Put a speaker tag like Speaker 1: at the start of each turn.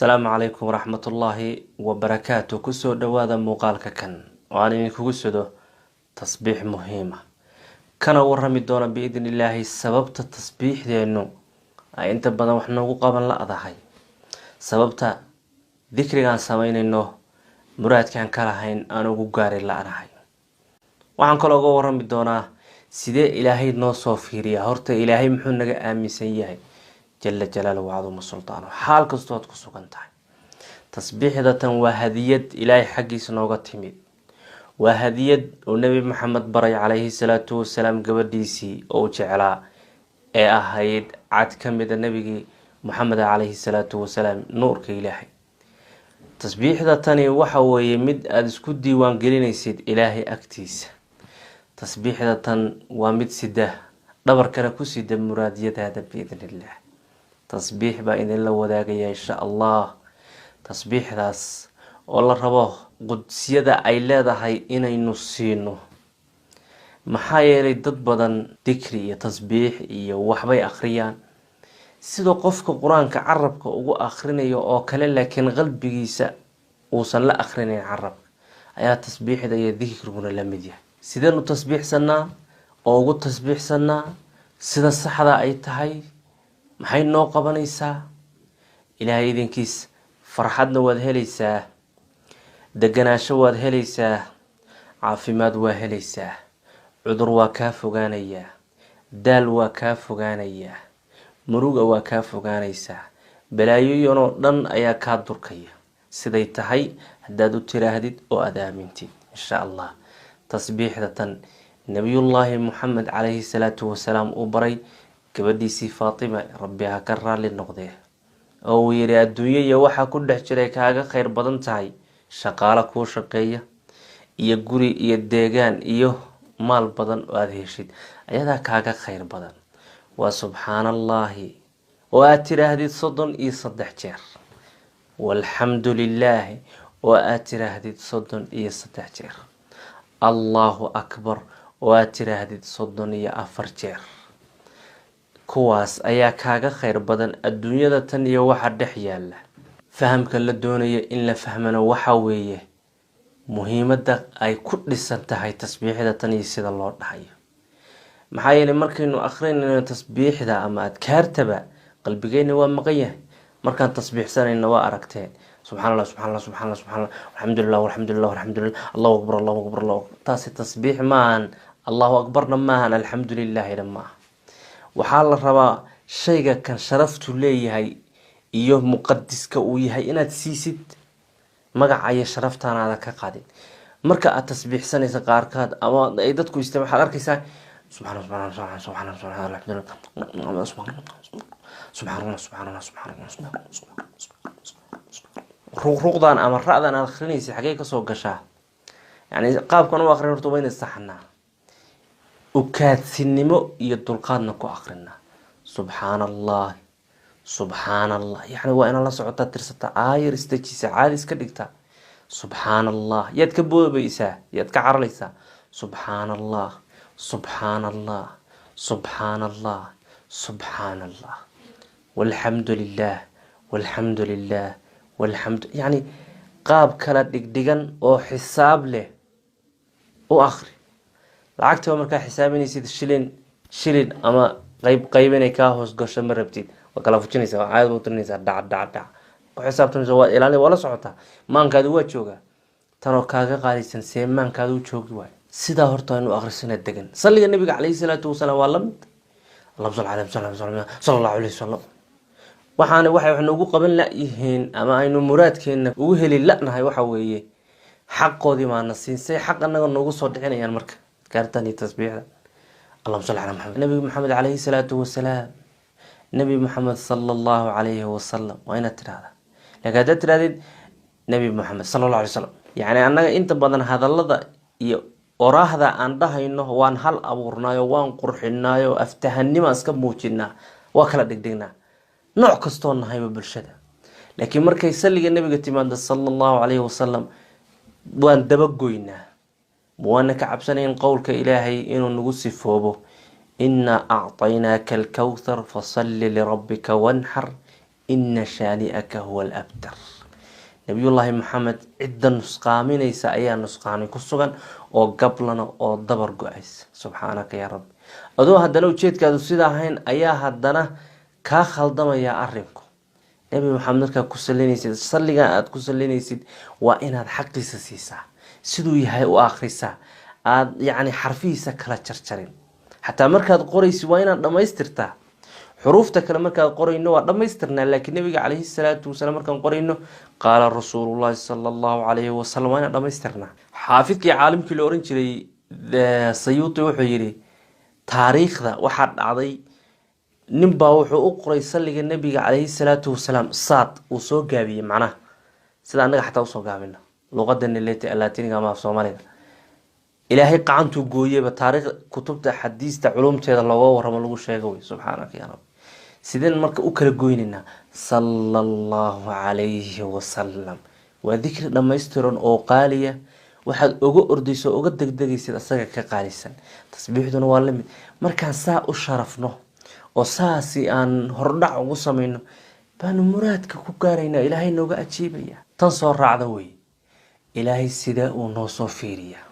Speaker 1: السلام عليكم ورحمة الله وبركاته. كسو دوادا مقالك كان وأنا كسو تصبيح مهمة كان ورمي دونا بإذن الله سببت التصبيح لأنه أنت بدنا وحنا قابل لا أضحي سببت ذكري عن سمين إنه مراد كان كرهين أنا وجاري لا أضحي وعن كل ورمي دونا سيدي إلهي نوصف فيريا هرت إلهي محنك آمي سيئه جل جلاله وعظم السلطان حال كستوت كسوكنتاي تصبيح ذاتا وهدية إلهي حقي سنوغا تيميد وهدية النبي محمد بري عليه الصلاة والسلام قبل ديسي أو جعلا أهيد عاد كمد النبي محمد عليه الصلاة والسلام نور كإلهي تصبيح ذاتاني وحاو يمد أدسكو ديوان قلين يسيد إلهي أكتيس تصبيح ذاتان ومد سده دبر كنكو سيده مرادية هذا بإذن الله تصبيح بإذن الله وداقيا إن شاء الله تصبيح داس والله رباه قدسية أي لا هاي إنا ينصينه محايا ضد بدن ذكري تصبيح وحبي أخريان سيدو قفك قرآن كعربك أو آخرين أو كلا لكن قلبي وصل لا آخرين يعرب أيها تصبيح دا يذكرون لمديا سيدو تصبيح سنة أو قد تصبيح سنة سيدا الصحة أي تهي maxay noo qabanaysaa ilaahay idinkiis farxadna waad helaysaa deganaasho waad helaysaa caafimaad waa helaysaa cudur waa kaa fogaanayaa daal waa kaa fogaanayaa muruga waa kaa fogaanaysaa balaayoyin oo dhan ayaa kaa durkaya siday tahay haddaad u tiraahdid oo aad aamintid insha allah tasbiixdatan nabiyullaahi muxamed calayhi salaatu wasalaam uu baray gabadhiisii Faatima rabbiha ka raali noqdee oo yiri adduunyada waxa ku dhex jiray kaaga khayr badan tahay shaqaale ku shaqeeya iyo guri iyo deegaan iyo maal badan oo aad heshid ayada kaaga khayr badan wa subhanallahi wa atiraahdid 33 jeer walhamdulillah wa atiraahdid 33 jeer Allahu akbar wa atiraahdid 34 jeer kuwaas ayaa kaaga khayr badan adduunyada tan iyo waxa dhex yaala fahamka la doonayo in la fahmana waxa weeye muhiimada ay ku dhisan tahay tasbiixda tan iyo sida loo dhahayo maxaa yeelay markaynu akhrinayno tasbiixda ama adkaartaba qalbigeena waa maqan yahay markaan tasbiixsanayna waa aragteen subhanallah subhanallah subhanallah subhanallah alhamdulillah walhamdulillah walhamdulillah allahu akbar allahu akbar taasi tasbiix maan allahu akbarna maan alhamdulillah dhammaa waxaa la rabaa shayga kan sharaftu leeyahay iyo muqaddiska uu yahay inaad siisid magaca iyo sharaftaanaada ka qaadin marka aad tasbiixsanaysa qaarkaad ama ay dadku isticmaalaan arkaysaa subhanallah subhanallah subhanallah subhanallah subhanallah subhanallah ruqdan ama ra'dan aad akhrinaysa xagee ka soo gashaa yani qaabkan u akhrin horta wayna saxnaa وكاتسنمو يدلقادنا كو أخرنا سبحان الله سبحان الله يعني وإن الله سعوتا ترسطا آير استجي سعادي اسكدكتا سبحان الله يدكبو بيسا يدكعر ليسا سبحان الله سبحان الله سبحان الله سبحان الله والحمد لله والحمد لله والحمد يعني قاب كلا دقدقا وحساب له وآخر lacagta marka xisaabinaysid shilin ama qayb inay ka hoos gasho ma rabtid waa kala fujinaysa caad u tirinaysa dhac ku xisaabtanaysa waa ilaalin wala socota maankaadu waa jooga tan oo kaaga qaalisan seemaankaadu joogi waay sida horta inuu akhrisana degan salliga nabiga kaleey salaatu wasalaam waa lamid sallallahu alayhi wasallam waxay ugu qaban la yihiin ama aynu muraadkeena ugu heli la'nahay waxa weeye xaqoodii ma nasiisay xaq anaga noogu soo dhicinayaan marka كارتني تسبيح اللهم صل على محمد النبي محمد عليه الصلاة والسلام نبي محمد صلى الله عليه وسلم وين ترى لقد ترى نبي محمد صلى الله عليه وسلم يعني أنا أنت بدن هذا اللذا وراه هذا عنده إنه وان هل أبورنا وان قرحنا وأفتهني ما أسكب موجنا وكلا دقدقنا نوع كستون هاي بالشدة لكن مركي يسلي النبي قتيمان صلى الله عليه وسلم وان دبقوينا وانا كعبسنين قولك إلهي إنو نقصي فوبه إنا أعطيناك الكوثر فصل لربك وانحر ina shaani'aka huwa alabtar. nabiyullaahi maxamed cidda nusqaaminaysa ayaa nusqaani ku sugan oo gablana oo dabar go-aysa. subxaanaka yaa rabbi, adoo haddana ujeedkaadu sida ahayn ayaa haddana kaa khaldamayaa arinku. nabi maxamed markaad ku salinaysid, salligan aada ku salinaysid waa inaad xaqiisa siisaa, siduu yahay u akhrisaa, aada yacni xarfihiisa kala jarjarin. xataa markaad qoraysid waa inaad dhammaystirtaa. xuruufta kale markaan qorayno waa dhammaystirnaa, laakiin nabiga calayhi salaatu wasalaam markaan qorayno qaala rasuulullaahi sala allahu calayhi wasalam waa inaan dhammaystirnaa. xaafidkii caalimkii la ohan jiray sayuuti wuxuu yidhi taariikhda waxaa dhacday ninbaa wuxuu u qoray salliga nabiga calayhi salaatu wasalaam saad uu soo gaabiyey, macnaha sida annaga xataa usoo gaabino luqadani latiniga ama af soomaaliga. ilaahay qacantuu gooyeyba taariikh kutubta xadiista culumteeda looga waramo lagu sheega wey. subxaanaka yaa rabbi, sideen marka u kala goynaynaa? sala allahu calayhi wasalam waa dikri dhammaystiran oo qaaliya. waxaad oga ordayso oga degdegaysid asaga ka qaalisan. tasbiixduna waa lamid. markaan saa u sharafno oo saasi aan hordhac ugu samayno baanu muraadka ku gaaraynaa, ilaahay nooga ajiibaya. tan soo raacda wey, ilaahay sidee uu noo soo fiiriyaa.